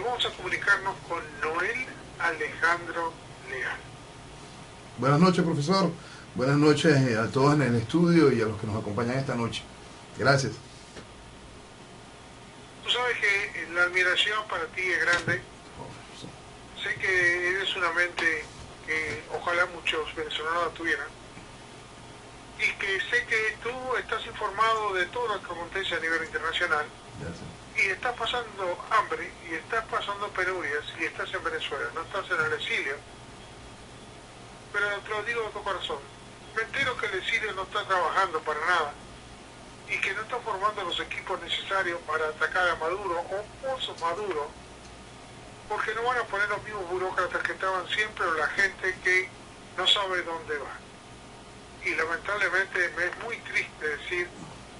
vamos a comunicarnos con Noel Alejandro Leal. Buenas noches, profesor. Buenas noches a todos en el estudio y a los que nos acompañan esta noche. Gracias. Tú sabes que la admiración para ti es grande. Sé que eres una mente que ojalá muchos venezolanos la tuvieran. Y que sé que tú estás informado de todo lo que acontece a nivel internacional. Gracias. Y estás pasando hambre, y estás pasando penurias, y estás en Venezuela, no estás en el exilio. Pero te lo digo de tu corazón. Me entero que el exilio no está trabajando para nada. Y que no está formando los equipos necesarios para atacar a Maduro o post Maduro. Porque no van a poner los mismos burócratas que estaban siempre o la gente que no sabe dónde va. Y lamentablemente me es muy triste decir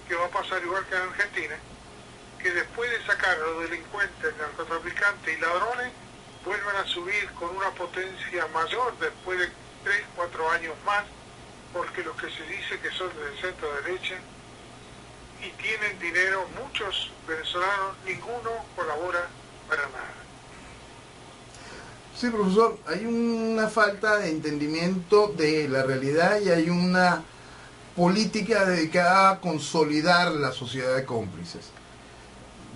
que va a pasar igual que en Argentina, que después de sacar a los delincuentes, narcotraficantes y ladrones, vuelvan a subir con una potencia mayor después de 3, 4 años más, porque los que se dice que son del centro derecha y tienen dinero, muchos venezolanos, ninguno colabora para nada. Sí, profesor, hay una falta de entendimiento de la realidad y hay una política dedicada a consolidar la sociedad de cómplices.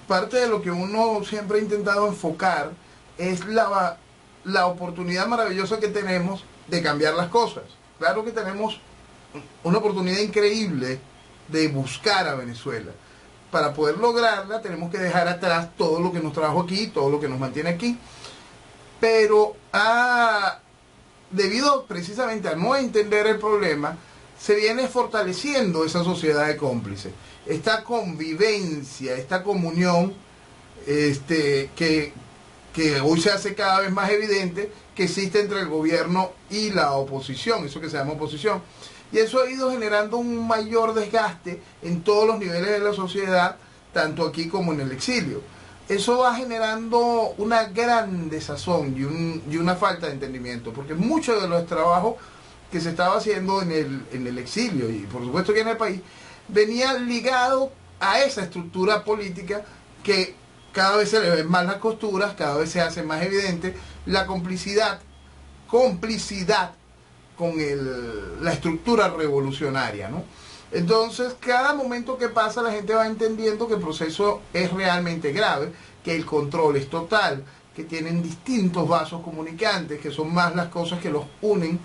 Parte de lo que uno siempre ha intentado enfocar es la oportunidad maravillosa que tenemos de cambiar las cosas. Claro que tenemos una oportunidad increíble de buscar a Venezuela. Para poder lograrla tenemos que dejar atrás todo lo que nos trajo aquí, todo lo que nos mantiene aquí. Pero debido precisamente a no entender el problema, se viene fortaleciendo esa sociedad de cómplices. Esta convivencia, esta comunión que hoy se hace cada vez más evidente que existe entre el gobierno y la oposición, eso que se llama oposición. Y eso ha ido generando un mayor desgaste en todos los niveles de la sociedad, tanto aquí como en el exilio. Eso va generando una gran desazón y una falta de entendimiento, porque mucho de los trabajos que se estaba haciendo en el exilio y por supuesto aquí en el país, venía ligado a esa estructura política que cada vez se le ven más las costuras, cada vez se hace más evidente la complicidad con la estructura revolucionaria, ¿no? Entonces, cada momento que pasa la gente va entendiendo que el proceso es realmente grave, que el control es total, que tienen distintos vasos comunicantes, que son más las cosas que los unen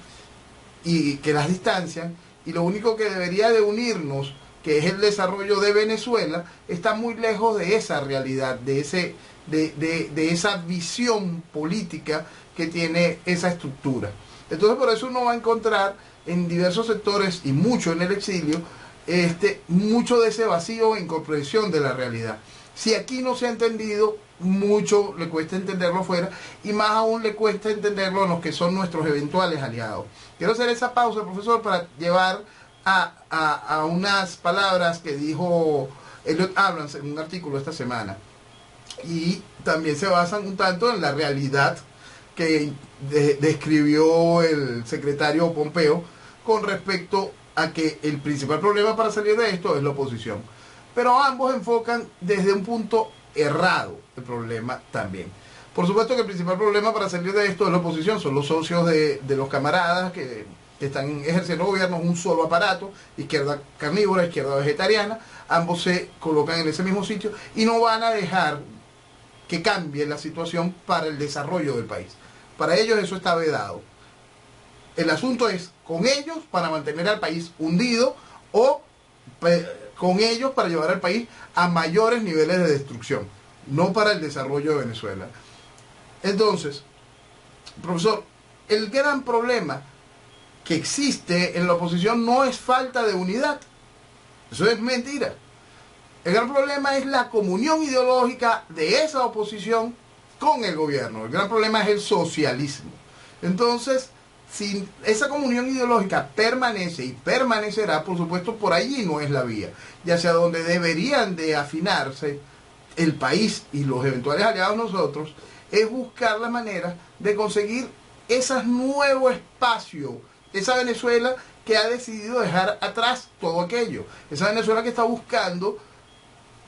y que las distancian, y lo único que debería de unirnos, que es el desarrollo de Venezuela, está muy lejos de esa realidad, de esa visión política que tiene esa estructura. Entonces por eso uno va a encontrar en diversos sectores y mucho en el exilio, mucho de ese vacío e incomprensión de la realidad. Si aquí no se ha entendido, mucho le cuesta entenderlo afuera y más aún le cuesta entenderlo a los que son nuestros eventuales aliados. Quiero hacer esa pausa, profesor, para llevar a unas palabras que dijo Elliot Abrams en un artículo esta semana. Y también se basan un tanto en la realidad que describió el secretario Pompeo con respecto a que el principal problema para salir de esto es la oposición. Pero ambos enfocan desde un punto errado el problema también. Por supuesto que el principal problema para salir de esto es la oposición, son los socios de los camaradas que están ejerciendo gobierno, un solo aparato, izquierda carnívora, izquierda vegetariana, ambos se colocan en ese mismo sitio y no van a dejar que cambie la situación para el desarrollo del país. Para ellos eso está vedado. El asunto es con ellos para mantener al país hundido o con ellos para llevar al país a mayores niveles de destrucción, no para el desarrollo de Venezuela. Entonces, profesor, el gran problema que existe en la oposición no es falta de unidad. Eso es mentira. El gran problema es la comunión ideológica de esa oposición con el gobierno. El gran problema es el socialismo. Entonces, si esa comunión ideológica permanece y permanecerá, por supuesto, por allí no es la vía. Y hacia donde deberían de afinarse el país y los eventuales aliados nosotros, es buscar la manera de conseguir ese nuevo espacio, esa Venezuela que ha decidido dejar atrás todo aquello, esa Venezuela que está buscando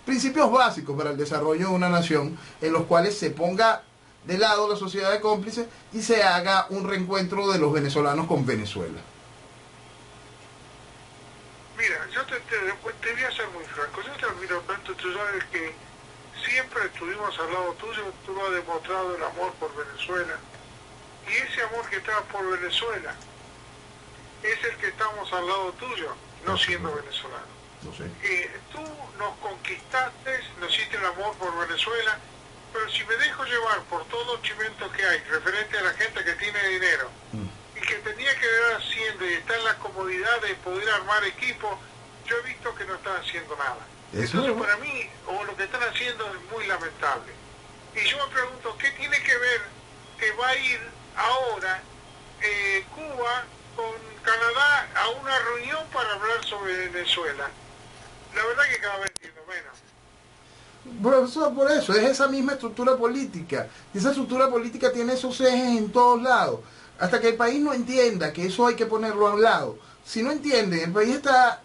principios básicos para el desarrollo de una nación en los cuales se ponga de lado la sociedad de cómplices y se haga un reencuentro de los venezolanos con Venezuela. Mira, yo te voy a ser muy franco, yo te admiro tanto, tú sabes que siempre estuvimos al lado tuyo, tú lo has demostrado el amor por Venezuela, y ese amor que estás por Venezuela es el que estamos al lado tuyo, no siendo venezolano. No sé. Tú nos conquistaste, nos hiciste el amor por Venezuela, pero si me dejo llevar por todos los chimentos que hay referente a la gente que tiene dinero y que tenía que ver haciendo y está en la comodidad de poder armar equipo, yo he visto que no están haciendo nada. Entonces para mí, o lo que están haciendo es muy lamentable. Y yo me pregunto, ¿qué tiene que ver que va a ir ahora Cuba con Canadá a una reunión para hablar sobre Venezuela? La verdad que cada vez entiendo menos. Profesor, por eso, es esa misma estructura política. Y esa estructura política tiene esos ejes en todos lados. Hasta que el país no entienda que eso hay que ponerlo a un lado. Si no entiende, el país está...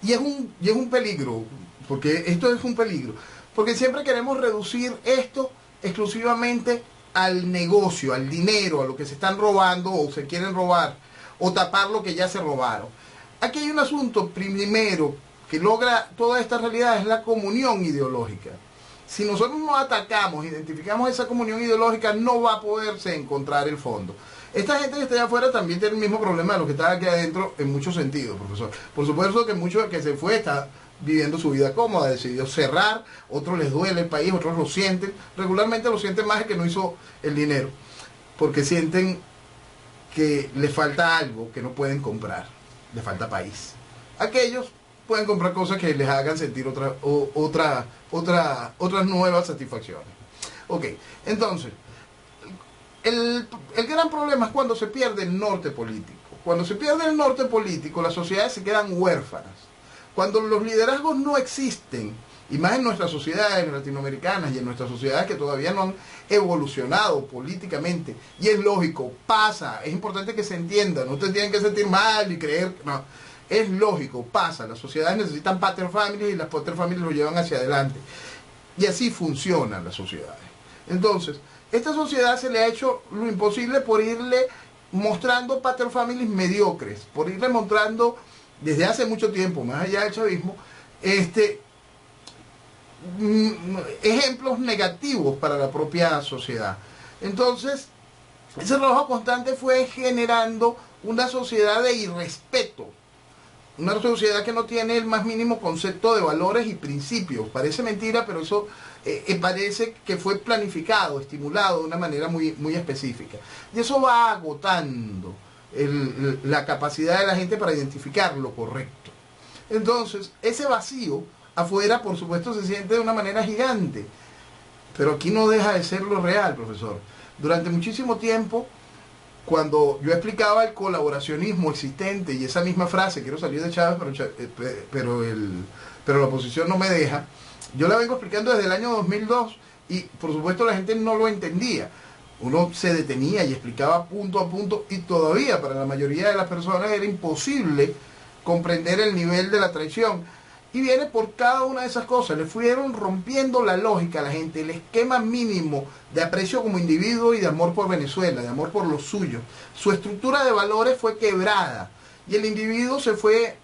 Y es un peligro, porque esto es un peligro. Porque siempre queremos reducir esto exclusivamente al negocio, al dinero, a lo que se están robando o se quieren robar, o tapar lo que ya se robaron. Aquí hay un asunto primero que logra toda esta realidad, es la comunión ideológica. Si nosotros no atacamos, identificamos esa comunión ideológica, no va a poderse encontrar el fondo. Esta gente que está allá afuera también tiene el mismo problema de lo que está aquí adentro en muchos sentidos, profesor. Por supuesto que muchos que se fue está viviendo su vida cómoda, decidió cerrar, otros les duele el país, otros lo sienten. Regularmente lo sienten más el que no hizo el dinero, porque sienten que les falta algo que no pueden comprar, les falta país. Aquellos pueden comprar cosas que les hagan sentir otras nuevas satisfacciones. Ok, entonces, el gran problema es cuando se pierde el norte político. Cuando se pierde el norte político, las sociedades se quedan huérfanas. Cuando los liderazgos no existen, y más en nuestras sociedades latinoamericanas y en nuestras sociedades que todavía no han evolucionado políticamente, y es lógico, pasa, es importante que se entienda, no te tienen que sentir mal y creer, no, es lógico, pasa, las sociedades necesitan pater families y las pater families lo llevan hacia adelante, y así funcionan las sociedades. Entonces, esta sociedad se le ha hecho lo imposible por irle mostrando pater families mediocres, por irle mostrando desde hace mucho tiempo, más allá del chavismo, ejemplos negativos para la propia sociedad. Entonces, ese trabajo constante fue generando una sociedad de irrespeto, una sociedad que no tiene el más mínimo concepto de valores y principios. Parece mentira, pero eso parece que fue planificado, estimulado de una manera muy específica. Y eso va agotando la capacidad de la gente para identificar lo correcto. Entonces, ese vacío afuera, por supuesto, se siente de una manera gigante. Pero aquí no deja de ser lo real, profesor. Durante muchísimo tiempo, cuando yo explicaba el colaboracionismo existente y esa misma frase, quiero salir de Chávez, pero la oposición no me deja, yo la vengo explicando desde el año 2002 y por supuesto la gente no lo entendía. Uno se detenía y explicaba punto a punto y todavía para la mayoría de las personas era imposible comprender el nivel de la traición. Y viene por cada una de esas cosas. Le fueron rompiendo la lógica a la gente, el esquema mínimo de aprecio como individuo y de amor por Venezuela, de amor por lo suyo. Su estructura de valores fue quebrada y el individuo se fue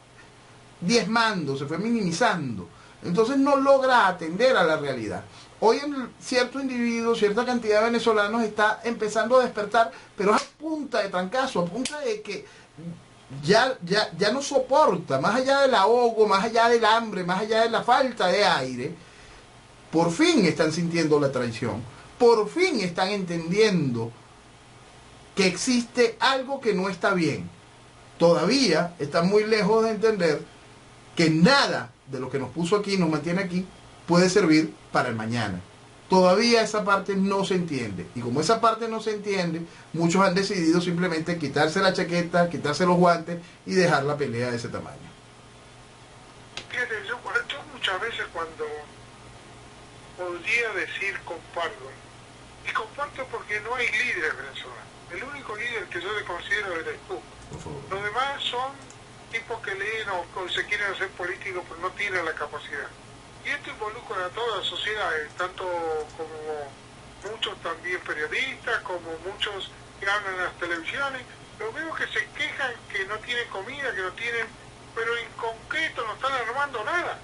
diezmando, se fue minimizando. Entonces no logra atender a la realidad. Hoy en cierto individuo, cierta cantidad de venezolanos está empezando a despertar, pero es a punta de trancazo, a punta de que ya no soporta, más allá del ahogo, más allá del hambre, más allá de la falta de aire, por fin están sintiendo la traición, por fin están entendiendo que existe algo que no está bien. Todavía están muy lejos de entender que nada de lo que nos puso aquí, nos mantiene aquí, puede servir para el mañana. Todavía esa parte no se entiende. Y como esa parte no se entiende, muchos han decidido simplemente quitarse la chaqueta, quitarse los guantes y dejar la pelea de ese tamaño. Fíjate, yo muchas veces cuando podría decir comparto, y comparto porque no hay líderes venezolanos. El único líder que yo le considero eres tú. Los demás son tipos que leen o se quieren hacer políticos pero no tienen la capacidad. Y esto involucra a todas las sociedades, tanto como muchos también periodistas, como muchos que hablan en las televisiones, los veo que se quejan que no tienen comida, que no tienen, pero en concreto no están armando nada.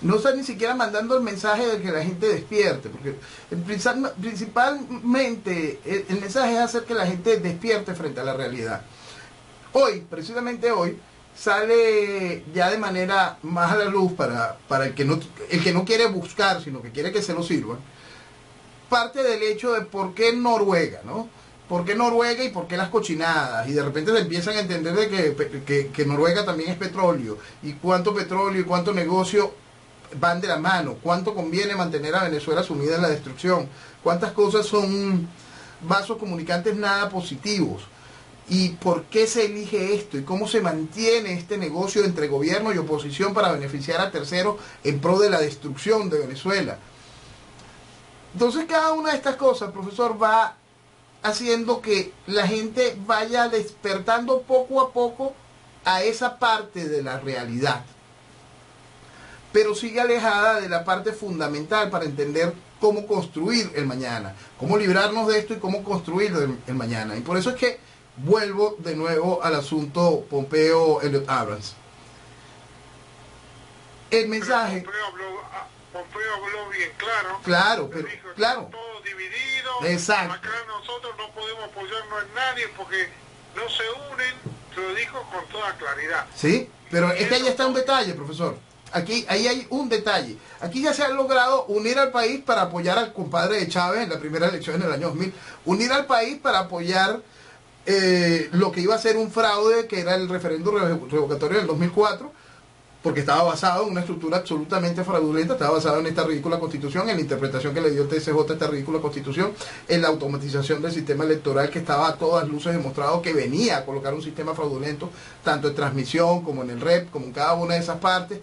No están ni siquiera mandando el mensaje de que la gente despierte, porque principalmente el mensaje es hacer que la gente despierte frente a la realidad. Hoy, precisamente hoy, sale ya de manera más a la luz para el que no quiere buscar, sino que quiere que se lo sirvan, parte del hecho de por qué Noruega, ¿no? ¿Por qué Noruega y por qué las cochinadas? Y de repente se empiezan a entender de que Noruega también es petróleo, y cuánto petróleo y cuánto negocio van de la mano, cuánto conviene mantener a Venezuela sumida en la destrucción, cuántas cosas son vasos comunicantes nada positivos, y por qué se elige esto, y cómo se mantiene este negocio entre gobierno y oposición para beneficiar a terceros en pro de la destrucción de Venezuela. Entonces cada una de estas cosas, profesor, va haciendo que la gente vaya despertando poco a poco a esa parte de la realidad, pero sigue alejada de la parte fundamental para entender cómo construir el mañana, cómo librarnos de esto y cómo construir el mañana. Y por eso es que vuelvo de nuevo al asunto Pompeo-Elliott Abrams. El mensaje... Pompeo habló bien claro. Claro, pero dijo, claro. Todo dividido. Exacto. Acá nosotros no podemos apoyarnos en nadie porque no se unen. Lo dijo con toda claridad. Sí, pero es que ahí está un detalle, profesor. Ahí hay un detalle. Aquí ya se ha logrado unir al país para apoyar al compadre de Chávez en la primera elección en el año 2000. Unir al país para apoyar lo que iba a ser un fraude, que era el referéndum revocatorio del 2004, porque estaba basado en una estructura absolutamente fraudulenta, estaba basado en esta ridícula constitución, en la interpretación que le dio el TSJ a esta ridícula constitución, en la automatización del sistema electoral que estaba a todas luces demostrado que venía a colocar un sistema fraudulento, tanto en transmisión como en el REP, como en cada una de esas partes.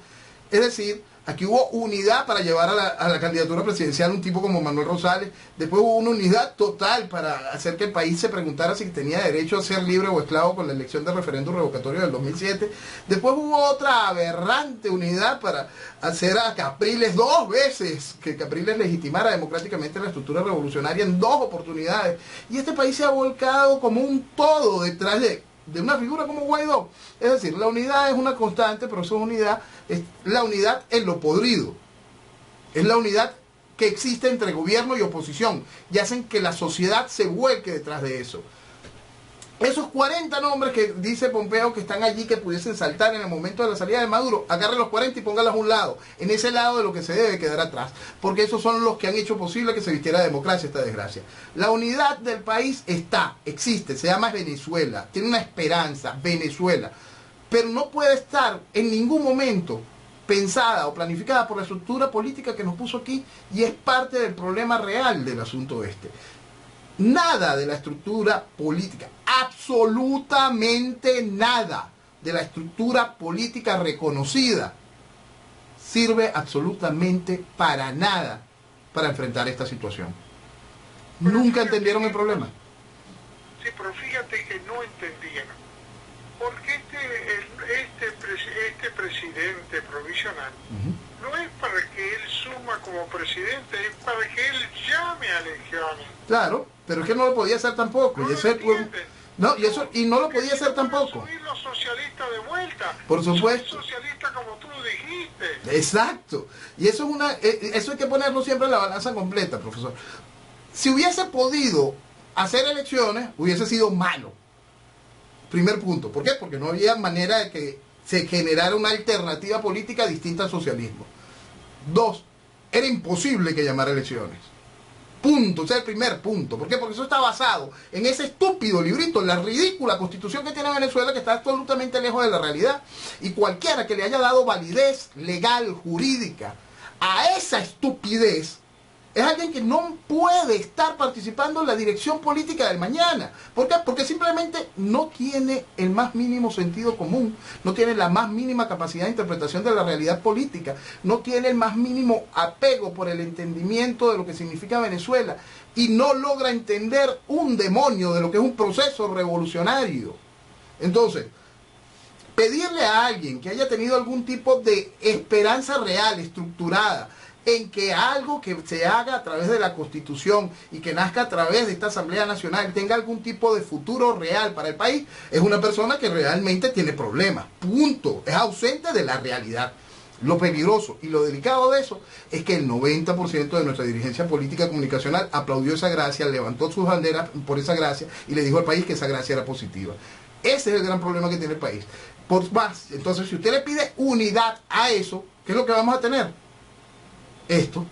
Es decir, aquí hubo unidad para llevar a la candidatura presidencial un tipo como Manuel Rosales. Después hubo una unidad total para hacer que el país se preguntara si tenía derecho a ser libre o esclavo con la elección del referéndum revocatorio del 2007. Después hubo otra aberrante unidad para hacer a Capriles 2 veces, que Capriles legitimara democráticamente la estructura revolucionaria en 2 oportunidades. Y este país se ha volcado como un todo detrás de una figura como Guaidó. Es decir, la unidad es una constante, pero esa unidad es la unidad en lo podrido. Es la unidad que existe entre gobierno y oposición y hacen que la sociedad se vuelque detrás de eso. Esos 40 nombres que dice Pompeo que están allí, que pudiesen saltar en el momento de la salida de Maduro, agarre los 40 y póngalos a un lado, en ese lado de lo que se debe quedar atrás, porque esos son los que han hecho posible que se vistiera democracia esta desgracia. La unidad del país existe, se llama Venezuela, tiene una esperanza, Venezuela, pero no puede estar en ningún momento pensada o planificada por la estructura política que nos puso aquí, y es parte del problema real del asunto este. Nada de la estructura política, absolutamente nada de la estructura política reconocida sirve absolutamente para nada para enfrentar esta situación. Pero nunca entendieron el problema. Sí, pero fíjate que no entendieron. Porque este presidente provisional no es para que él suma como presidente, es para que él llame a elecciones. Claro, pero es que no lo podía hacer tampoco. No, y no lo podía hacer tampoco. Subir los socialistas de vuelta. Por supuesto. Socialistas como tú lo dijiste. Exacto. Y eso eso hay que ponerlo siempre en la balanza completa, profesor. Si hubiese podido hacer elecciones, hubiese sido malo. Primer punto. ¿Por qué? Porque no había manera de que se generara una alternativa política distinta al socialismo. 2, era imposible que llamara elecciones. Punto, ese es el primer punto. ¿Por qué? Porque eso está basado en ese estúpido librito, en la ridícula constitución que tiene Venezuela, que está absolutamente lejos de la realidad. Y cualquiera que le haya dado validez legal, jurídica, a esa estupidez, es alguien que no puede estar participando en la dirección política del mañana. ¿Por qué? Porque simplemente no tiene el más mínimo sentido común, no tiene la más mínima capacidad de interpretación de la realidad política, no tiene el más mínimo apego por el entendimiento de lo que significa Venezuela y no logra entender un demonio de lo que es un proceso revolucionario. Entonces, pedirle a alguien que haya tenido algún tipo de esperanza real, estructurada, en que algo que se haga a través de la Constitución y que nazca a través de esta Asamblea Nacional tenga algún tipo de futuro real para el país, es una persona que realmente tiene problemas. Punto. Es ausente de la realidad. Lo peligroso y lo delicado de eso es que el 90% de nuestra dirigencia política comunicacional aplaudió esa gracia, levantó sus banderas por esa gracia y le dijo al país que esa gracia era positiva. Ese es el gran problema que tiene el país. Por más, entonces, si usted le pide unidad a eso, ¿qué es lo que vamos a tener? Esto.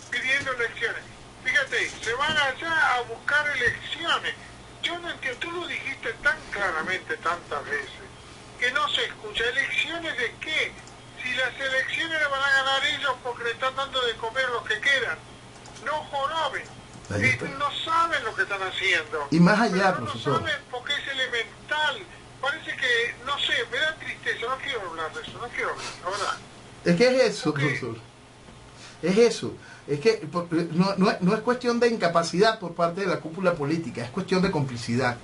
Pidiendo elecciones. Fíjate, se van allá a buscar elecciones. Yo no entiendo, tú lo dijiste tan claramente tantas veces, que no se escucha. ¿Elecciones de qué? Si las elecciones las van a ganar ellos porque le están dando de comer a los que quedan. No joroben. No saben lo que están haciendo. Y más allá, pero no profesor. No saben porque es elemental. Parece que, no sé, me da tristeza. No quiero hablar de eso, no quiero hablar, la verdad. Es que es eso, profesor. Es eso. Es que no es cuestión de incapacidad por parte de la cúpula política, es cuestión de complicidad.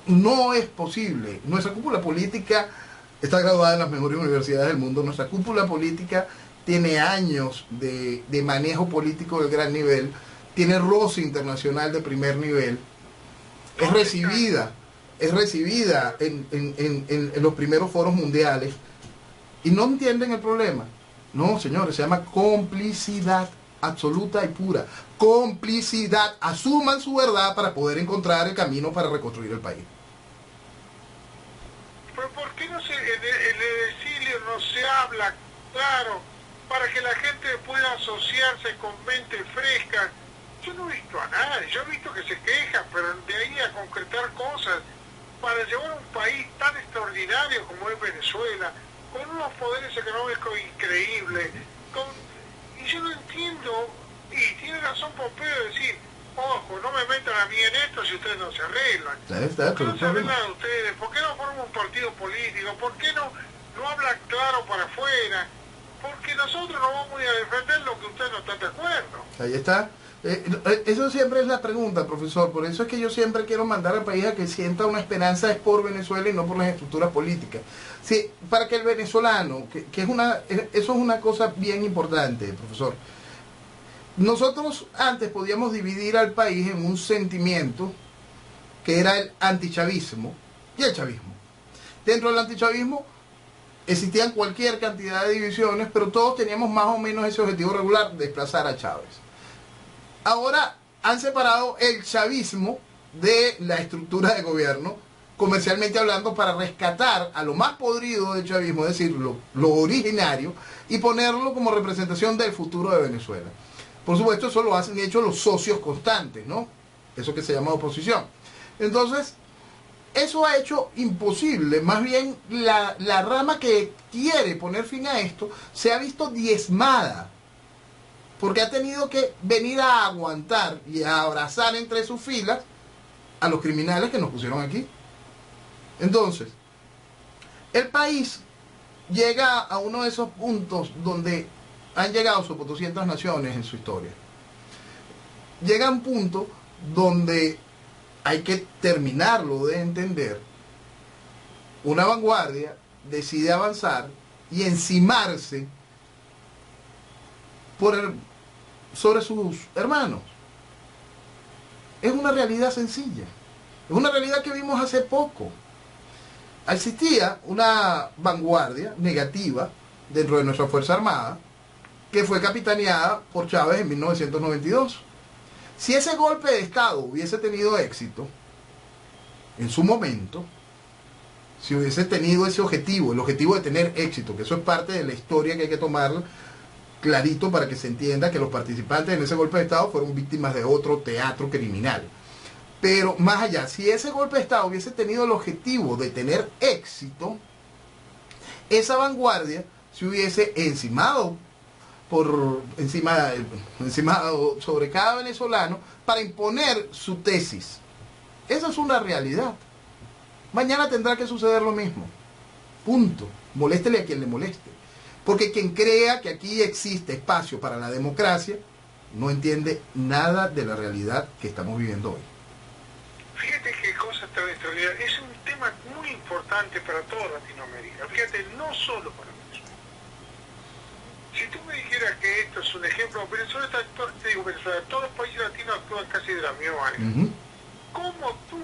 No es posible. Nuestra cúpula política está graduada en las mejores universidades del mundo. Nuestra cúpula política tiene años de manejo político de gran nivel, tiene roce internacional de primer nivel, es recibida en los primeros foros mundiales y no entienden el problema. No, señores, se llama complicidad absoluta y pura. Complicidad. Asuman su verdad para poder encontrar el camino para reconstruir el país. Pero ¿por qué no se, en el exilio no se habla claro para que la gente pueda asociarse con mente fresca? Yo no he visto a nadie, yo he visto que se quejan, pero de ahí a concretar cosas para llevar a un país tan extraordinario como es Venezuela, con unos poderes económicos increíbles, y yo no entiendo, y tiene razón Pompeo de decir, ojo, no me metan a mí en esto si ustedes no se arreglan. ¿Por qué no se arreglan ustedes? ¿Por qué no forman un partido político? ¿Por qué no hablan claro para afuera? Porque nosotros no vamos a defender lo que ustedes no están de acuerdo. Ahí está. Eso siempre es la pregunta, profesor. Por eso es que yo siempre quiero mandar al país a que sienta una esperanza es por Venezuela y no por las estructuras políticas. Sí, para que el venezolano, eso es una cosa bien importante, profesor. Nosotros antes podíamos dividir al país en un sentimiento que era el antichavismo y el chavismo. Dentro del antichavismo existían cualquier cantidad de divisiones, pero todos teníamos más o menos ese objetivo regular, desplazar a Chávez. Ahora han separado el chavismo de la estructura de gobierno, comercialmente hablando, para rescatar a lo más podrido del chavismo, es decir, lo originario, y ponerlo como representación del futuro de Venezuela. Por supuesto, eso lo han hecho los socios constantes, ¿no? Eso que se llama oposición. Entonces, eso ha hecho imposible, más bien la rama que quiere poner fin a esto se ha visto diezmada, porque ha tenido que venir a aguantar y a abrazar entre sus filas a los criminales que nos pusieron aquí. Entonces, el país llega a uno de esos puntos donde han llegado sus 200 naciones en su historia. Llega a un punto donde hay que terminarlo de entender. Una vanguardia decide avanzar y encimarse sobre sus hermanos. Es una realidad sencilla. Es una realidad que vimos hace poco. Existía una vanguardia negativa dentro de nuestra Fuerza Armada que fue capitaneada por Chávez en 1992. Si ese golpe de Estado hubiese tenido éxito en su momento, si hubiese tenido ese objetivo, el objetivo de tener éxito, que eso es parte de la historia que hay que tomar clarito para que se entienda que los participantes en ese golpe de Estado fueron víctimas de otro teatro criminal. Pero más allá, si ese golpe de Estado hubiese tenido el objetivo de tener éxito, esa vanguardia se hubiese encimado sobre cada venezolano para imponer su tesis. Esa es una realidad. Mañana tendrá que suceder lo mismo. Punto. Moléstele a quien le moleste. Porque quien crea que aquí existe espacio para la democracia no entiende nada de la realidad que estamos viviendo hoy. Fíjate qué cosa tan extraordinaria. Es un tema muy importante para toda Latinoamérica. Fíjate, no solo para Venezuela. Si tú pongamos un ejemplo, Venezuela está, te digo Venezuela, todos los países latinos actúan casi de la misma manera. ¿Cómo tú,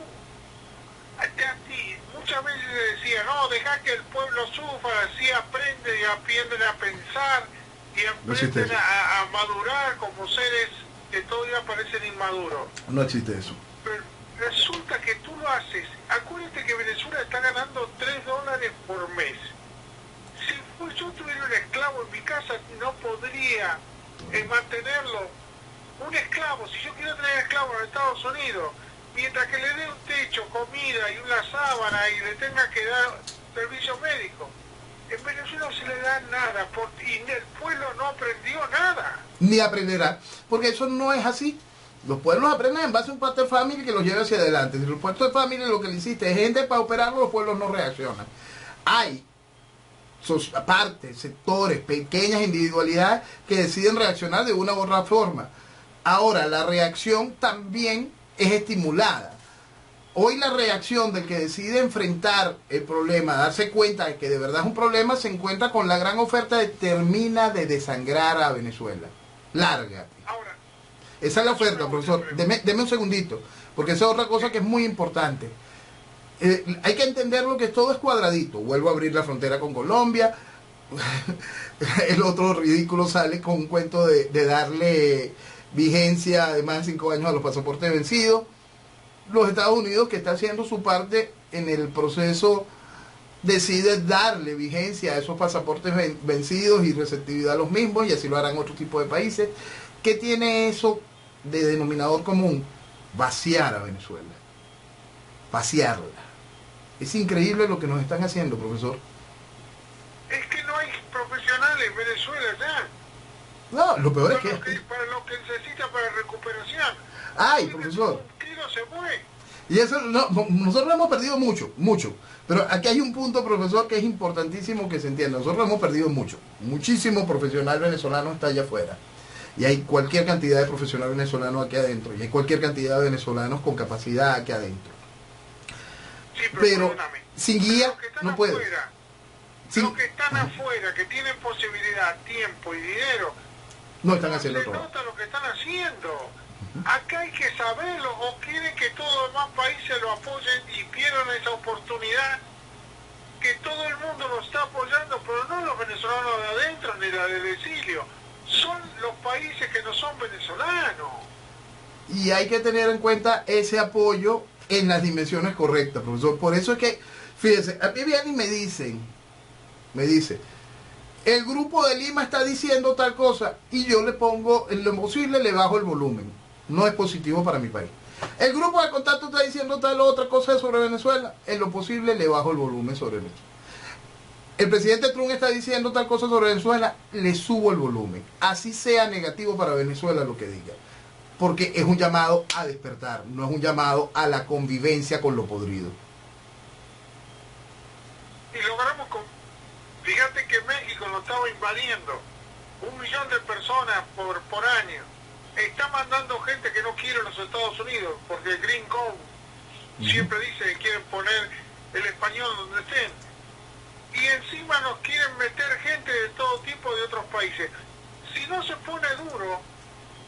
a ti, muchas veces se decía, no, deja que el pueblo sufra, así aprenden y aprenden a pensar y aprenden a madurar como seres que todavía parecen inmaduros? No existe eso. Pero resulta que tú lo haces. Acuérdate que Venezuela está ganando $3 por mes. Si yo tuviera un esclavo en mi casa, no podría mantenerlo. Un esclavo, si yo quiero tener esclavo en Estados Unidos, mientras que le dé un techo, comida y una sábana y le tenga que dar servicio médico, en Venezuela no se le da nada, y el pueblo no aprendió nada. Ni aprenderá, porque eso no es así. Los pueblos aprenden en base a un pater family que los lleve hacia adelante. Si el pater family lo que le hiciste es gente para operarlo, los pueblos no reaccionan. Hay partes, sectores, pequeñas individualidades que deciden reaccionar de una u otra forma. Ahora, la reacción también es estimulada. Hoy la reacción del que decide enfrentar el problema, darse cuenta de que de verdad es un problema, se encuentra con la gran oferta de termina de desangrar a Venezuela. Lárgate. Ahora, esa es la oferta, profesor. Deme un segundito, porque esa es otra cosa que es muy importante. Hay que entenderlo que todo es cuadradito. Vuelvo a abrir la frontera con Colombia. El otro ridículo sale con un cuento de darle vigencia de más de 5 años a los pasaportes vencidos. Los Estados Unidos, que está haciendo su parte en el proceso, decide darle vigencia a esos pasaportes vencidos y receptividad a los mismos, y así lo harán otro tipo de países. ¿Qué tiene eso de denominador común? Vaciar a Venezuela. Vaciarla. Es increíble lo que nos están haciendo, profesor. Es que no hay profesionales en Venezuela ya. No, lo peor es que para lo que necesita para recuperación. Ay, profesor. Se fue. Y eso, no, nosotros hemos perdido mucho. Pero aquí hay un punto, profesor, que es importantísimo que se entienda. Nosotros hemos perdido mucho. Muchísimo profesional venezolano está allá afuera. Y hay cualquier cantidad de profesional venezolano aquí adentro. Y hay cualquier cantidad de venezolanos con capacidad aquí adentro. Sí, pero sin guía no puede. Los que están afuera, que tienen posibilidad, tiempo y dinero, no están haciendo todo. Nota lo que están haciendo. Acá hay que saberlo, o quieren que todos los demás países lo apoyen y pierdan esa oportunidad que todo el mundo lo está apoyando, pero no los venezolanos de adentro ni la del exilio, son los países que no son venezolanos. Y hay que tener en cuenta ese apoyo en las dimensiones correctas, profesor. Por eso es que, fíjese, a mí vienen y me dice, el grupo de Lima está diciendo tal cosa, y yo le pongo, en lo posible le bajo el volumen. No es positivo para mi país. El grupo de contacto está diciendo tal otra cosa sobre Venezuela, en lo posible le bajo el volumen sobre eso. El presidente Trump está diciendo tal cosa sobre Venezuela, le subo el volumen. Así sea negativo para Venezuela lo que diga. Porque es un llamado a despertar, no es un llamado a la convivencia con lo podrido. Y logramos fíjate que México nos estaba invadiendo. 1 millón de personas por año. Está mandando gente que no quiere los Estados Unidos, porque el Green Code siempre dice que quieren poner el español donde estén. Y encima nos quieren meter gente de todo tipo de otros países. Si no se pone duro,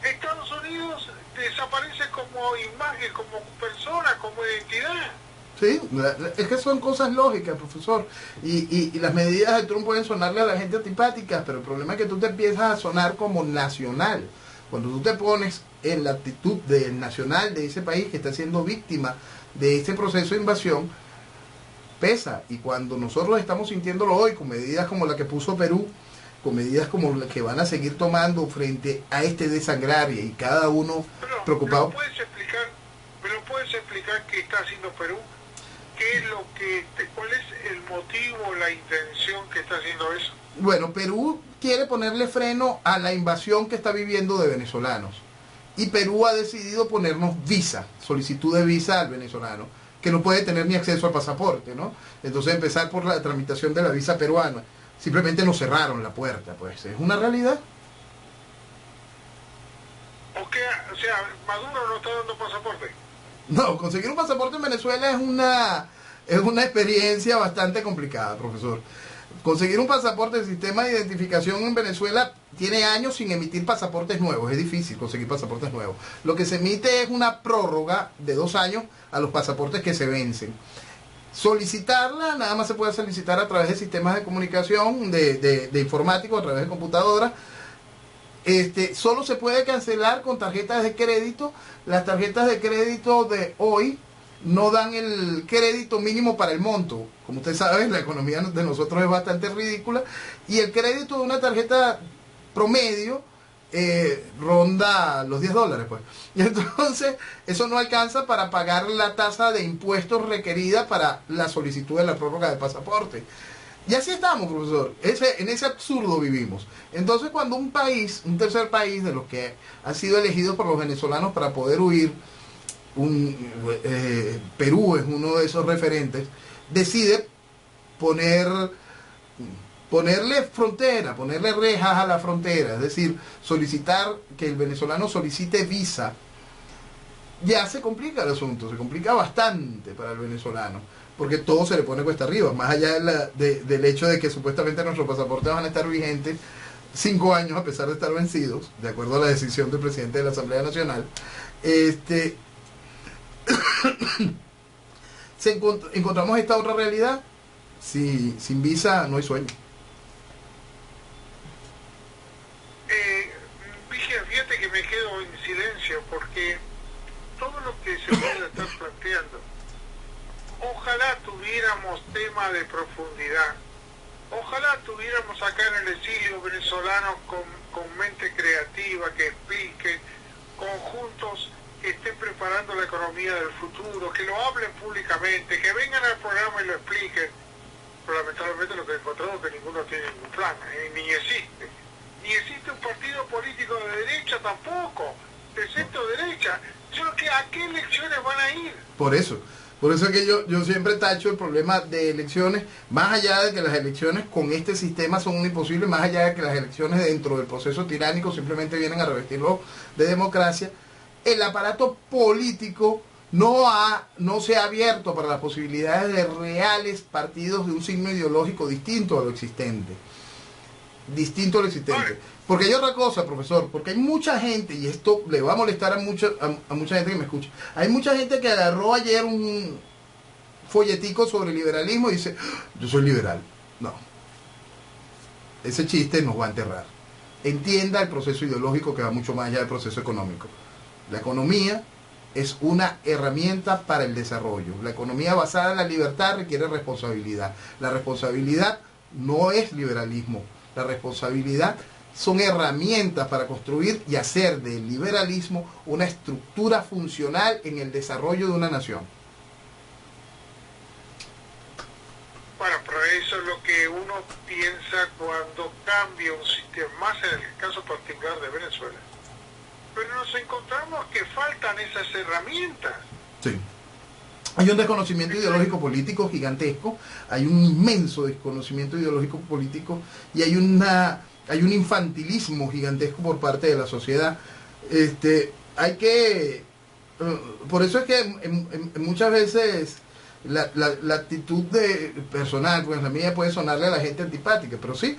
Estados Unidos desaparece como imagen, como persona, como identidad. Sí, es que son cosas lógicas, profesor. Y las medidas de Trump pueden sonarle a la gente antipáticas, pero el problema es que tú te empiezas a sonar como nacional. Cuando tú te pones en la actitud del nacional de ese país que está siendo víctima de este proceso de invasión, pesa. Y cuando nosotros estamos sintiéndolo hoy con medidas como la que puso Perú, con medidas como las que van a seguir tomando frente a este desangrar, y cada uno preocupado. ¿Me lo puedes explicar qué está haciendo Perú? ¿Qué es lo que, cuál es el motivo, la intención que está haciendo eso? Bueno, Perú quiere ponerle freno a la invasión que está viviendo de venezolanos. Y Perú ha decidido ponernos visa, solicitud de visa al venezolano, que no puede tener ni acceso al pasaporte, ¿no? Entonces empezar por la tramitación de la visa peruana. Simplemente nos cerraron la puerta, pues. Es una realidad. O sea, Maduro no está dando pasaporte. No, conseguir un pasaporte en Venezuela es una experiencia bastante complicada, profesor. Conseguir un pasaporte, el sistema de identificación en Venezuela tiene años sin emitir pasaportes nuevos. Es difícil conseguir pasaportes nuevos. Lo que se emite es una prórroga de 2 años a los pasaportes que se vencen. Solicitarla, nada más se puede solicitar a través de sistemas de comunicación, de informático, a través de computadoras. Solo se puede cancelar con tarjetas de crédito. Las tarjetas de crédito de hoy no dan el crédito mínimo para el monto. Como usted sabe, la economía de nosotros es bastante ridícula y el crédito de una tarjeta promedio ronda los $10, pues. Y entonces eso no alcanza para pagar la tasa de impuestos requerida para la solicitud de la prórroga de pasaporte. Y así estamos, profesor. En ese absurdo vivimos. Entonces, cuando un país, un tercer país de los que ha sido elegido por los venezolanos para poder huir, Perú es uno de esos referentes, decide ponerle frontera, ponerle rejas a la frontera, es decir, solicitar que el venezolano solicite visa, ya se complica el asunto, se complica bastante para el venezolano, porque todo se le pone cuesta arriba, más allá del hecho de que supuestamente nuestros pasaportes van a estar vigentes 5 años a pesar de estar vencidos, de acuerdo a la decisión del presidente de la Asamblea Nacional. Encontramos esta otra realidad. Sin visa no hay sueño. Fíjate que me quedo en silencio porque todo lo que se puede estar planteando, ojalá tuviéramos tema de profundidad, ojalá tuviéramos acá en el exilio venezolanos con mente creativa que expliquen conjuntos que estén preparando la economía del futuro, que lo hablen públicamente, que vengan al programa y lo expliquen. Pero lamentablemente lo que encontramos es que ninguno tiene ningún plan, ni existe. Ni existe un partido político de derecha tampoco, de centro derecha. ¿A qué elecciones van a ir? Por eso es que yo siempre tacho el problema de elecciones, más allá de que las elecciones con este sistema son un imposible, más allá de que las elecciones dentro del proceso tiránico simplemente vienen a revestirlo de democracia. El aparato político no se ha abierto para las posibilidades de reales partidos de un signo ideológico distinto a lo existente. Porque hay otra cosa, profesor, porque hay mucha gente, y esto le va a molestar a mucha gente que me escucha, hay mucha gente que agarró ayer un folletico sobre liberalismo y dice, yo soy liberal. No. Ese chiste nos va a enterrar. Entienda el proceso ideológico que va mucho más allá del proceso económico. La economía es una herramienta para el desarrollo. La economía basada en la libertad requiere responsabilidad. La responsabilidad no es liberalismo. La responsabilidad son herramientas para construir y hacer del liberalismo una estructura funcional en el desarrollo de una nación. Bueno, pero eso es lo que uno piensa cuando cambia un sistema, más en el caso particular de Venezuela. Pero nos encontramos que faltan esas herramientas. Sí. Hay un desconocimiento ideológico político gigantesco, hay un inmenso desconocimiento ideológico político y hay un infantilismo gigantesco por parte de la sociedad. Por eso es que muchas veces la actitud personal, pues la mía puede sonarle a la gente antipática, pero sí,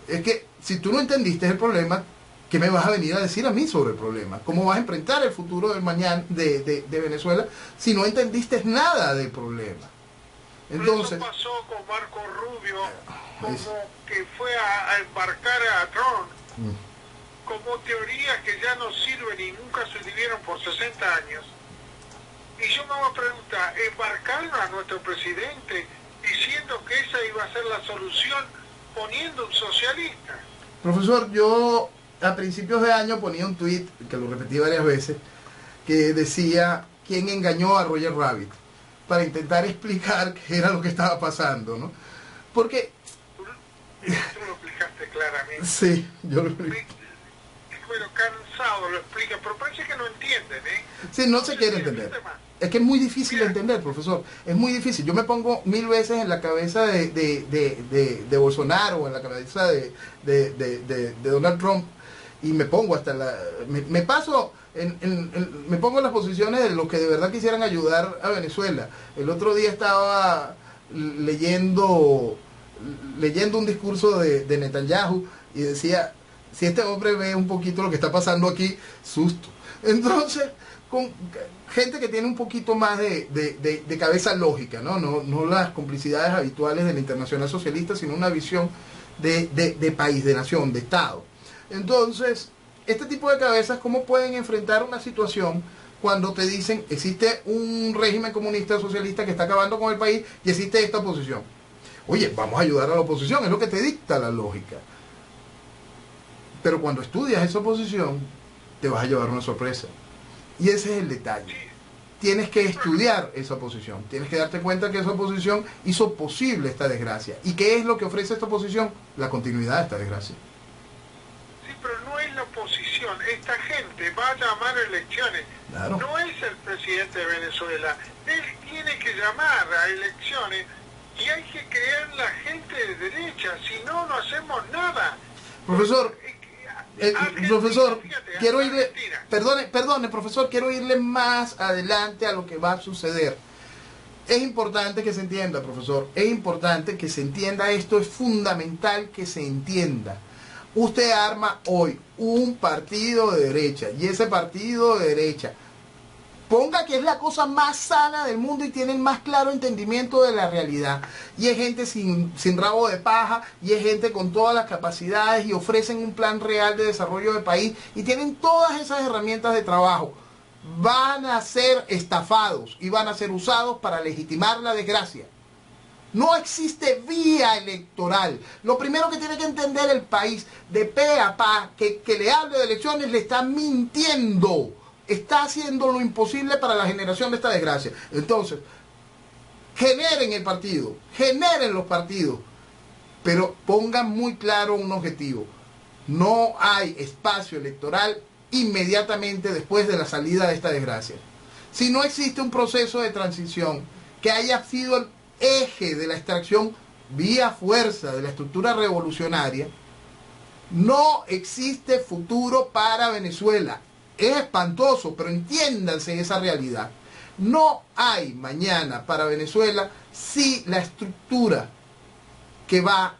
es que si tú no entendiste el problema, ¿qué me vas a venir a decir a mí sobre el problema? ¿Cómo vas a enfrentar el futuro del mañana de Venezuela si no entendiste nada del problema? Entonces, eso pasó con Marco Rubio, como que fue a embarcar a Trump, como teorías que ya no sirven y nunca se vivieron por 60 años. Y yo me hago preguntar, embarcaron a nuestro presidente diciendo que esa iba a ser la solución poniendo un socialista. Profesor, yo a principios de año ponía un tuit, que lo repetí varias veces, que decía quién engañó a Roger Rabbit, para intentar explicar qué era lo que estaba pasando, ¿no? Porque... Tú lo explicaste claramente. Sí, yo lo expliqué. Bueno, cansado lo explica, pero parece que no entienden, ¿eh? Sí, no se quiere entender. Es que es muy difícil de entender, profesor. Es muy difícil. Yo me pongo 1000 veces en la cabeza de Bolsonaro, o en la cabeza de Donald Trump, y me pongo hasta me paso me pongo en las posiciones de los que de verdad quisieran ayudar a Venezuela. El otro día estaba leyendo leyendo un discurso de Netanyahu y decía, si este hombre ve un poquito lo que está pasando aquí, susto. Entonces, con gente que tiene un poquito más de cabeza lógica, no las complicidades habituales de la Internacional Socialista, sino una visión de país, de nación, de Estado. Entonces, este tipo de cabezas, ¿cómo pueden enfrentar una situación cuando te dicen existe un régimen comunista socialista que está acabando con el país y existe esta oposición? Oye, vamos a ayudar a la oposición, es lo que te dicta la lógica. Pero cuando estudias esa oposición, te vas a llevar una sorpresa. Y ese es el detalle. Tienes que estudiar esa oposición. Tienes que darte cuenta que esa oposición hizo posible esta desgracia. ¿Y qué es lo que ofrece esta oposición? La continuidad de esta desgracia. Sí, pero no es la oposición. Esta gente va a llamar a elecciones. Claro. No es el presidente de Venezuela. Él tiene que llamar a elecciones y hay que crear la gente de derecha. Si no, no hacemos nada. Profesor, profesor, fíjate, quiero irle, Argentina. perdone, profesor, quiero irle más adelante a lo que va a suceder. Es importante que se entienda, profesor, es importante que se entienda esto, es fundamental que se entienda. Usted arma hoy un partido de derecha y ese partido de derecha ponga que es la cosa más sana del mundo y tienen más claro entendimiento de la realidad. Y es gente sin rabo de paja, y es gente con todas las capacidades y ofrecen un plan real de desarrollo del país y tienen todas esas herramientas de trabajo. Van a ser estafados y van a ser usados para legitimar la desgracia. No existe vía electoral. Lo primero que tiene que entender el país de pe a pa, que le hable de elecciones, le está mintiendo. Está haciendo lo imposible para la generación de esta desgracia. Entonces, generen el partido, generen los partidos, pero pongan muy claro un objetivo. No hay espacio electoral inmediatamente después de la salida de esta desgracia. Si no existe un proceso de transición que haya sido el eje de la extracción vía fuerza de la estructura revolucionaria, no existe futuro para Venezuela. Es espantoso, pero entiéndanse esa realidad. No hay mañana para Venezuela si la estructura que va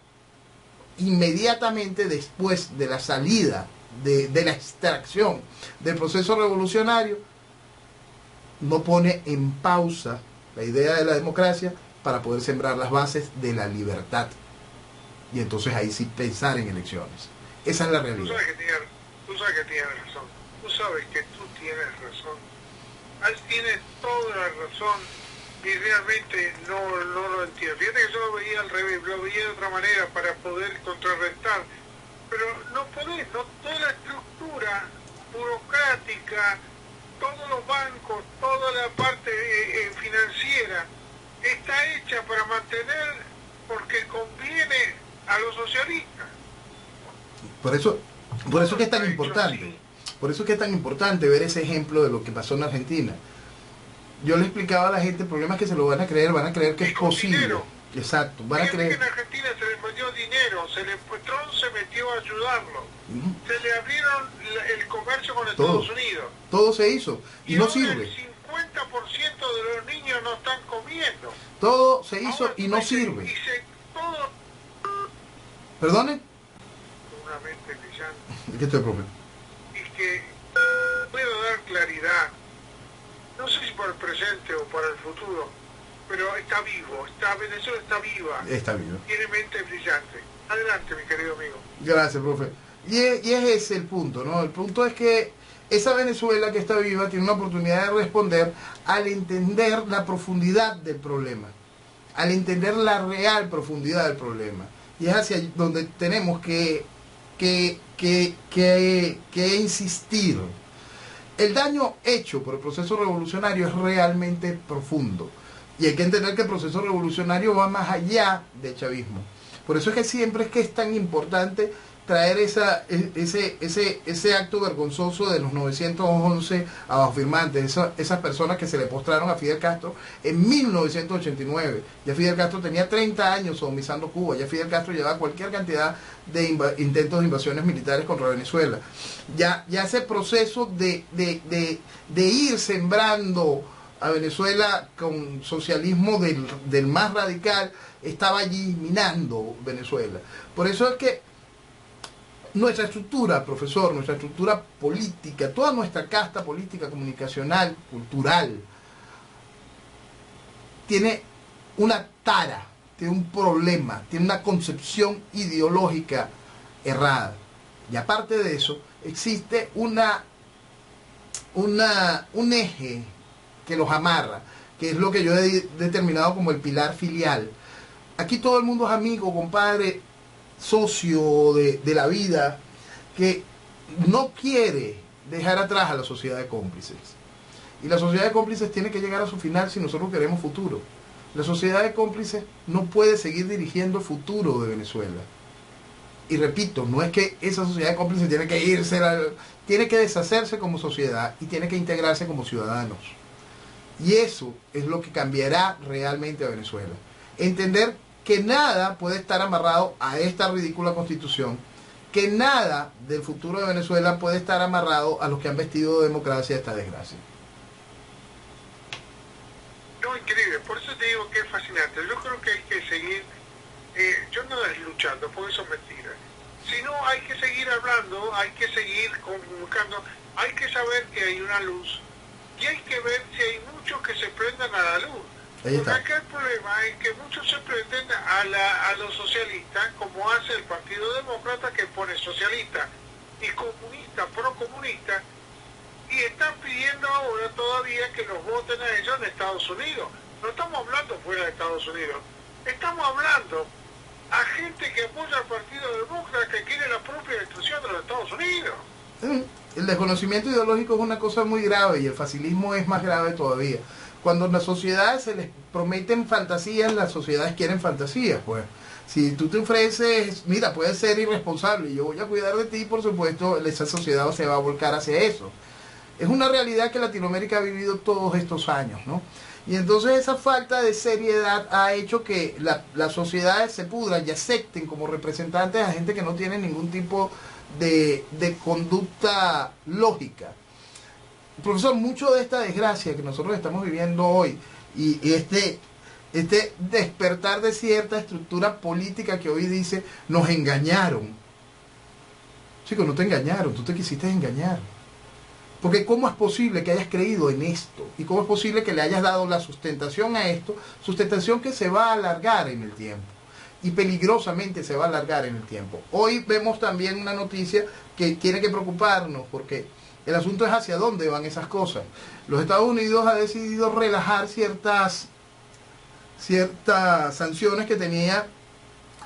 inmediatamente después de la salida de la extracción del proceso revolucionario no pone en pausa la idea de la democracia para poder sembrar las bases de la libertad. Y entonces ahí sí pensar en elecciones. Esa es la realidad. Tú sabes que tienes razón. Tú sabes que tú tienes razón. Él tiene toda la razón y realmente no lo entiendo. Fíjate que yo lo veía al revés, lo veía de otra manera para poder contrarrestar. Pero no podés, no, toda la estructura burocrática, todos los bancos, toda la parte financiera está hecha para mantener porque conviene a los socialistas. Por eso que es tan importante. Por eso es que es tan importante ver ese ejemplo de lo que pasó en Argentina. Yo le explicaba a la gente, el problema es que se lo van a creer que es posible. Dinero. Exacto, van a creer. En Argentina se le metió dinero, Trump se metió a ayudarlo. Se le abrieron el comercio con Estados Unidos. Todo se hizo y no sirve. El 50% de los niños no están comiendo. Todo se hizo y no sirve. Todo... ¿Perdone? Una mente brillante. ¿Qué estoy, profe? Que puedo dar claridad, no sé si para el presente o para el futuro, pero está vivo, Venezuela está viva. Está viva. Tiene mente brillante. Adelante, mi querido amigo. Gracias, profe. Y es ese el punto, ¿no? El punto es que esa Venezuela que está viva tiene una oportunidad de responder al entender la profundidad del problema, al entender la real profundidad del problema. Y es hacia donde tenemos que insistir. El daño hecho por el proceso revolucionario es realmente profundo y hay que entender que el proceso revolucionario va más allá del chavismo. Por eso es que siempre es tan importante traer ese acto vergonzoso de los 911 abajofirmantes, esas personas que se le postraron a Fidel Castro en 1989. Ya Fidel Castro tenía 30 años sodomizando Cuba, ya Fidel Castro llevaba cualquier cantidad de intentos de invasiones militares contra Venezuela. Ya ese proceso de ir sembrando a Venezuela con socialismo del más radical, estaba allí minando Venezuela. Por eso es que nuestra estructura, profesor, nuestra estructura política, toda nuestra casta política, comunicacional, cultural, tiene una tara, tiene un problema, tiene una concepción ideológica errada. Y aparte de eso, existe un eje que los amarra, que es lo que yo he determinado como el pilar filial. Aquí todo el mundo es amigo, compadre, socio de la vida, que no quiere dejar atrás a la sociedad de cómplices. Y la sociedad de cómplices tiene que llegar a su final si nosotros queremos futuro. La sociedad de cómplices no puede seguir dirigiendo el futuro de Venezuela. Y repito, no es que esa sociedad de cómplices tiene que irse, tiene que deshacerse como sociedad y tiene que integrarse como ciudadanos. Y eso es lo que cambiará realmente a Venezuela. Entender que nada puede estar amarrado a esta ridícula constitución, que nada del futuro de Venezuela puede estar amarrado a los que han vestido de democracia esta desgracia. No, increíble, por eso te digo que es fascinante. Yo creo que hay que seguir, yo no es luchando, porque eso es mentira, sino hay que seguir hablando, hay que seguir comunicando, hay que saber que hay una luz y hay que ver si hay muchos que se prendan a la luz. Porque acá el problema es que muchos se prenden a los socialistas, como hace el Partido Demócrata, que pone socialista y comunista, procomunista, y están pidiendo ahora todavía que los voten a ellos en Estados Unidos. No estamos hablando fuera de Estados Unidos, estamos hablando a gente que apoya al Partido Demócrata, que quiere la propia destrucción de los Estados Unidos. El desconocimiento ideológico es una cosa muy grave y el facilismo es más grave todavía. Cuando en las sociedades se les prometen fantasías, las sociedades quieren fantasías, pues. Si tú te ofreces, mira, puedes ser irresponsable y yo voy a cuidar de ti, por supuesto, esa sociedad se va a volcar hacia eso. Es una realidad que Latinoamérica ha vivido todos estos años, ¿no? Y entonces esa falta de seriedad ha hecho que las sociedades se pudran y acepten como representantes a gente que no tiene ningún tipo de conducta lógica. Profesor, mucho de esta desgracia que nosotros estamos viviendo hoy y este despertar de cierta estructura política que hoy dice, nos engañaron. Chicos, no te engañaron, tú te quisiste engañar. Porque ¿cómo es posible que hayas creído en esto? ¿Y cómo es posible que le hayas dado la sustentación a esto? Sustentación que se va a alargar en el tiempo. Y peligrosamente se va a alargar en el tiempo. Hoy vemos también una noticia que tiene que preocuparnos, porque el asunto es hacia dónde van esas cosas. Los Estados Unidos ha decidido relajar ciertas sanciones que tenía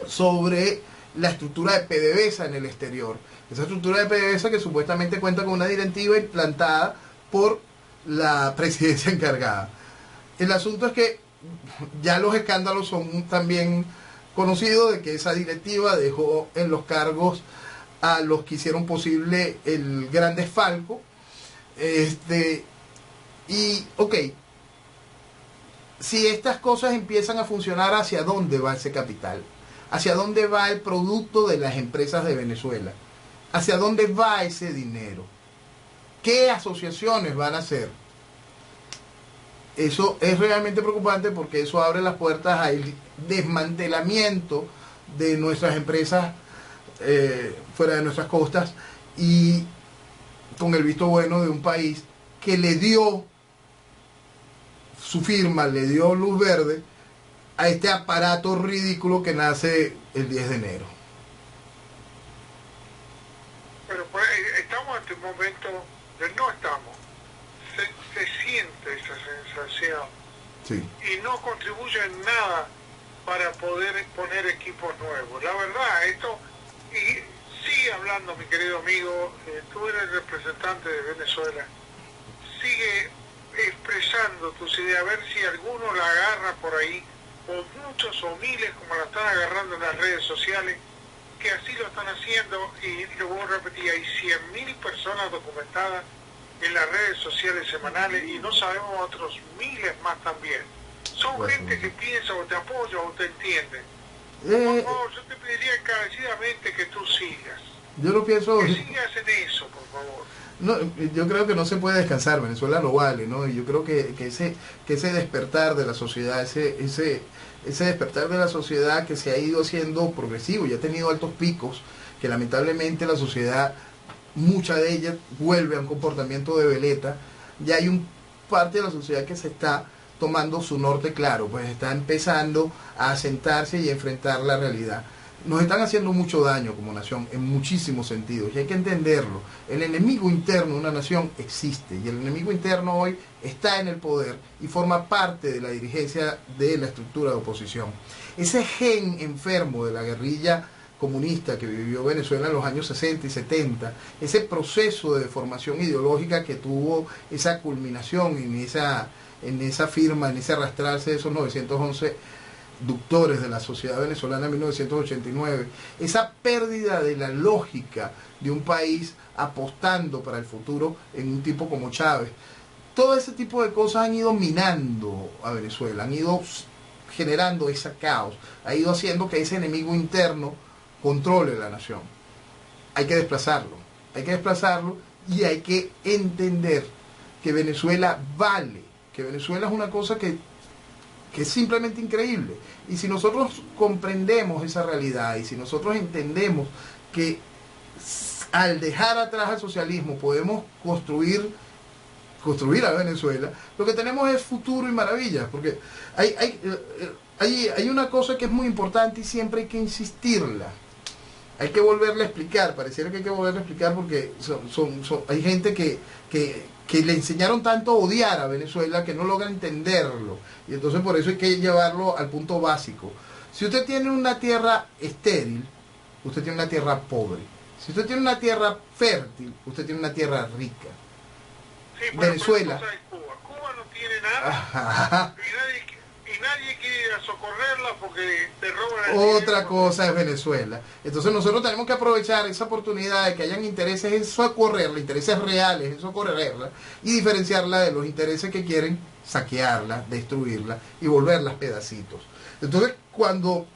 sobre la estructura de PDVSA en el exterior. Esa estructura de PDVSA que supuestamente cuenta con una directiva implantada por la presidencia encargada. El asunto es que ya los escándalos son también conocidos de que esa directiva dejó en los cargos a los que hicieron posible el gran desfalco. Y, ok, si estas cosas empiezan a funcionar, ¿hacia dónde va ese capital? ¿Hacia dónde va el producto de las empresas de Venezuela? ¿Hacia dónde va ese dinero? ¿Qué asociaciones van a hacer? Eso es realmente preocupante porque eso abre las puertas al desmantelamiento de nuestras empresas fuera de nuestras costas y con el visto bueno de un país que le dio su firma, le dio luz verde a este aparato ridículo que nace el 10 de enero. Pero pues, estamos ante un momento de no estamos. Se siente esa sensación. Sí. Y no contribuye en nada para poder poner equipos nuevos. La verdad, esto... Y sigue hablando, mi querido amigo, tú eres el representante de Venezuela. Sigue expresando tus ideas, a ver si alguno la agarra por ahí, o muchos o miles como la están agarrando en las redes sociales, que así lo están haciendo, y lo voy a repetir, hay 100.000 personas documentadas en las redes sociales semanales y no sabemos otros miles más también. Son gente que piensa o te apoya o te entiende. Por favor, yo te pediría encarecidamente que tú sigas. Yo lo pienso... Que sigas en eso, por favor. No, yo creo que no se puede descansar, Venezuela lo vale, ¿no? Y yo creo que ese despertar de la sociedad, ese despertar de la sociedad que se ha ido haciendo progresivo y ha tenido altos picos, que lamentablemente la sociedad, mucha de ella, vuelve a un comportamiento de veleta. Ya hay un parte de la sociedad que se está tomando su norte claro, pues está empezando a sentarse y a enfrentar la realidad. Nos están haciendo mucho daño como nación en muchísimos sentidos y hay que entenderlo. El enemigo interno de una nación existe y el enemigo interno hoy está en el poder y forma parte de la dirigencia de la estructura de oposición. Ese gen enfermo de la guerrilla comunista que vivió Venezuela en los años 60 y 70, ese proceso de deformación ideológica que tuvo esa culminación en esa firma, en ese arrastrarse de esos 911 ductores de la sociedad venezolana en 1989, esa pérdida de la lógica de un país apostando para el futuro en un tipo como Chávez. Todo ese tipo de cosas han ido minando a Venezuela, han ido generando ese caos, ha ido haciendo que ese enemigo interno controle la nación. Hay que desplazarlo y hay que entender que Venezuela vale, que Venezuela es una cosa que es simplemente increíble. Y si nosotros comprendemos esa realidad y si nosotros entendemos que al dejar atrás al socialismo podemos construir a Venezuela, lo que tenemos es futuro y maravillas, porque hay una cosa que es muy importante y siempre hay que insistirla. Hay que volverla a explicar, pareciera que hay que volverla a explicar porque hay gente que le enseñaron tanto a odiar a Venezuela que no logra entenderlo. Y entonces por eso hay que llevarlo al punto básico. Si usted tiene una tierra estéril, usted tiene una tierra pobre. Si usted tiene una tierra fértil, usted tiene una tierra rica. Sí, pero Venezuela. Cuba no tiene nada y nadie quiere ir a socorrerla porque te roban el Otra cosa es Venezuela. Entonces nosotros tenemos que aprovechar esa oportunidad de que hayan intereses en socorrerla, intereses reales en socorrerla y diferenciarla de los intereses que quieren saquearla, destruirla y volverlas pedacitos. Entonces cuando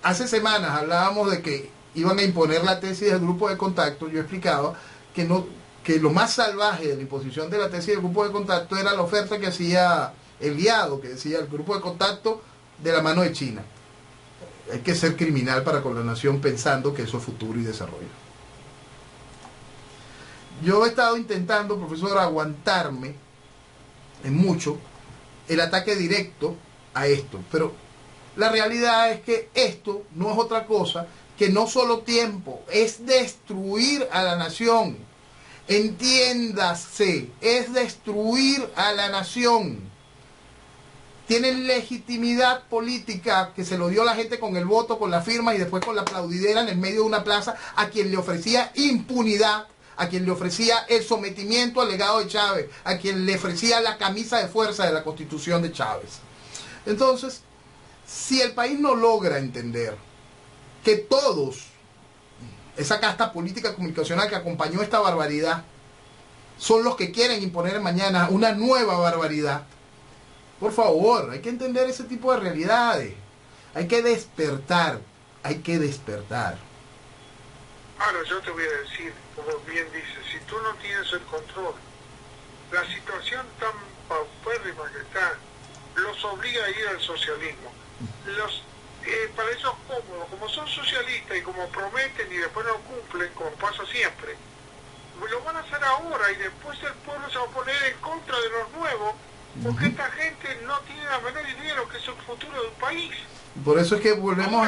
hace semanas hablábamos de que iban a imponer la tesis del grupo de contacto, yo explicaba que lo más salvaje de la imposición de la tesis del grupo de contacto era la oferta que hacía el guiado, que decía el grupo de contacto de la mano de China. Hay que ser criminal para con la nación pensando que eso es futuro y desarrollo. Yo he estado intentando, profesor, aguantarme en mucho el ataque directo a esto, pero la realidad es que esto no es otra cosa que no solo tiempo, es destruir a la nación. Entiéndase, es destruir a la nación. Tienen legitimidad política que se lo dio la gente con el voto, con la firma y después con la aplaudidera en el medio de una plaza a quien le ofrecía impunidad, a quien le ofrecía el sometimiento al legado de Chávez, a quien le ofrecía la camisa de fuerza de la Constitución de Chávez. Entonces, si el país no logra entender que todos, esa casta política comunicacional que acompañó esta barbaridad, son los que quieren imponer mañana una nueva barbaridad, por favor, hay que entender ese tipo de realidades. Hay que despertar. Hay que despertar. Ahora yo te voy a decir, como bien dices, si tú no tienes el control, la situación tan paupérrima que está, los obliga a ir al socialismo. Para ellos cómodos, como son socialistas y como prometen y después no cumplen, como pasa siempre, lo van a hacer ahora y después el pueblo se va a poner en contra de los nuevos. Porque esta gente no tiene la menor idea de lo que es el futuro del país. Por eso es que volvemos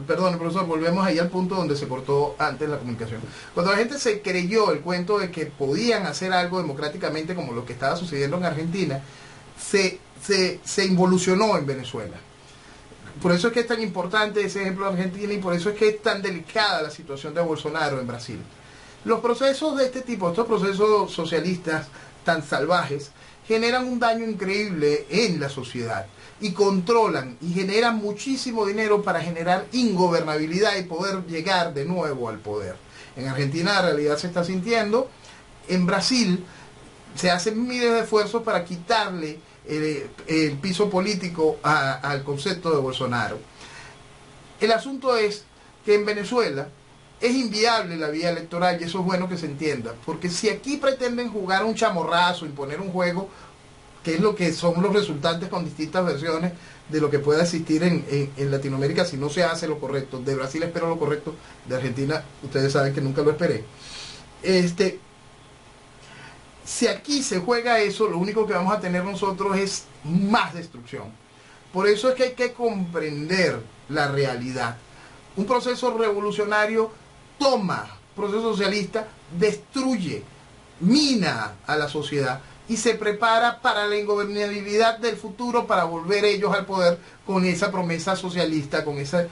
perdón, profesor, volvemos ahí al punto donde se cortó antes la comunicación. Cuando la gente se creyó el cuento de que podían hacer algo democráticamente como lo que estaba sucediendo en Argentina, se involucionó en Venezuela. Por eso es que es tan importante ese ejemplo de Argentina y por eso es que es tan delicada la situación de Bolsonaro en Brasil. Los procesos de este tipo, estos procesos socialistas tan salvajes, generan un daño increíble en la sociedad y controlan y generan muchísimo dinero para generar ingobernabilidad y poder llegar de nuevo al poder. En Argentina la realidad se está sintiendo, en Brasil se hacen miles de esfuerzos para quitarle el piso político al concepto de Bolsonaro. El asunto es que en Venezuela es inviable la vía electoral, y eso es bueno que se entienda, porque si aquí pretenden jugar un chamorrazo, imponer un juego, que es lo que son los resultantes con distintas versiones de lo que pueda existir en Latinoamérica si no se hace lo correcto. De Brasil espero lo correcto, de Argentina ustedes saben que nunca lo esperé. Si aquí se juega eso, lo único que vamos a tener nosotros es más destrucción. Por eso es que hay que comprender la realidad. Un proceso revolucionario toma, proceso socialista, destruye, mina a la sociedad y se prepara para la ingobernabilidad del futuro, para volver ellos al poder con esa promesa socialista, con esa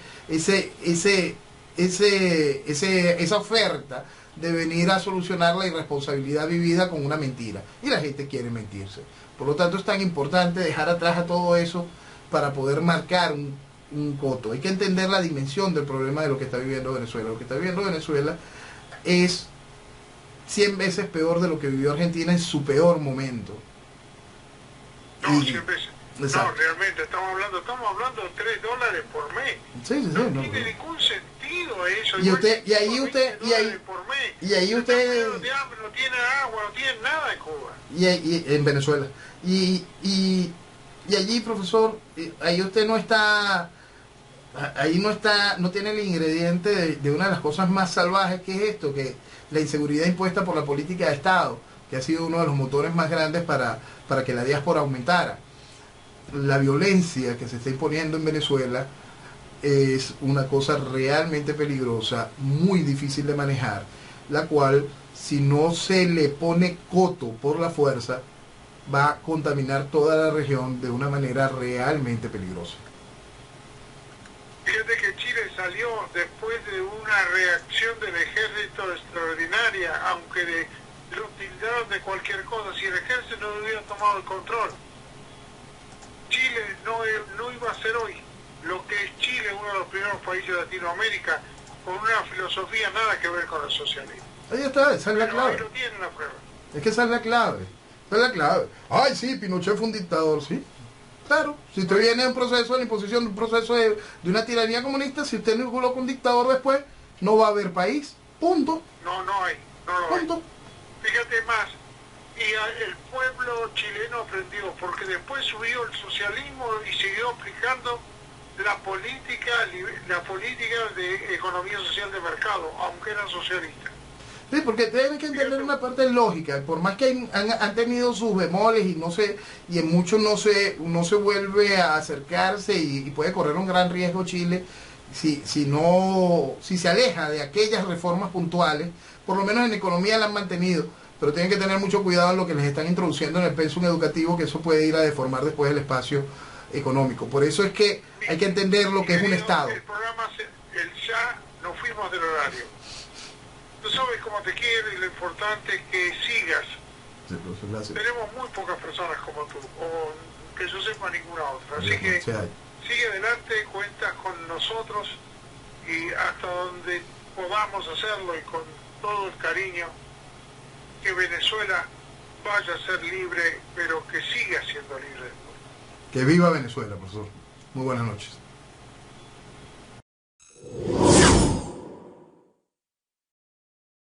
oferta de venir a solucionar la irresponsabilidad vivida con una mentira. Y la gente quiere mentirse. Por lo tanto, es tan importante dejar atrás a todo eso para poder marcar un coto. Hay que entender la dimensión del problema de lo que está viviendo Venezuela. Lo que está viviendo Venezuela es 100 veces peor de lo que vivió Argentina en su peor momento. No, 100 veces. Exacto. No, realmente, estamos hablando de $3 por mes. Sí, No no, tiene ningún sentido eso. Y ahí usted de hambre, no tiene agua, no tiene nada en Cuba. Y en Venezuela. Y allí, profesor, ahí usted no está, no tiene el ingrediente de una de las cosas más salvajes que es esto, que la inseguridad impuesta por la política de Estado, que ha sido uno de los motores más grandes para que la diáspora aumentara. La violencia que se está imponiendo en Venezuela es una cosa realmente peligrosa, muy difícil de manejar, la cual, si no se le pone coto por la fuerza, va a contaminar toda la región de una manera realmente peligrosa. Fíjate que Chile salió después de una reacción del ejército extraordinaria, aunque lo tildaron de cualquier cosa. Si el ejército no hubiera tomado el control, Chile no iba a ser hoy lo que es Chile, uno de los primeros países de Latinoamérica, con una filosofía nada que ver con el socialismo. Ahí está, esa es la clave. Ahí lo tienen la prueba. Es que esa es la clave. Esa es la clave. Ay, sí, Pinochet fue un dictador, sí. Claro, si usted viene de un proceso de la imposición, de un proceso de una tiranía comunista, si usted no coloca un dictador después, no va a haber país. Punto. No lo hay. Punto. Fíjate más, y el pueblo chileno aprendió, porque después subió el socialismo y siguió aplicando la política de economía social de mercado, aunque eran socialistas. Sí, porque tienen que entender una parte lógica, por más que han tenido sus bemoles y en muchos no se vuelve a acercarse y puede correr un gran riesgo Chile si se aleja de aquellas reformas puntuales, por lo menos en economía la han mantenido, pero tienen que tener mucho cuidado en lo que les están introduciendo en el pensum educativo, que eso puede ir a deformar después el espacio económico. Por eso es que hay que entender lo que es un Estado. El programa, ya nos fuimos del horario. Tú sabes cómo te quiero y lo importante es que sigas. Sí, profesor, gracias. Tenemos muy pocas personas como tú, o que yo sepa ninguna otra. Así que Sí, sigue adelante, cuentas con nosotros y hasta donde podamos hacerlo y con todo el cariño, que Venezuela vaya a ser libre, pero que siga siendo libre. Que viva Venezuela, profesor. Muy buenas noches.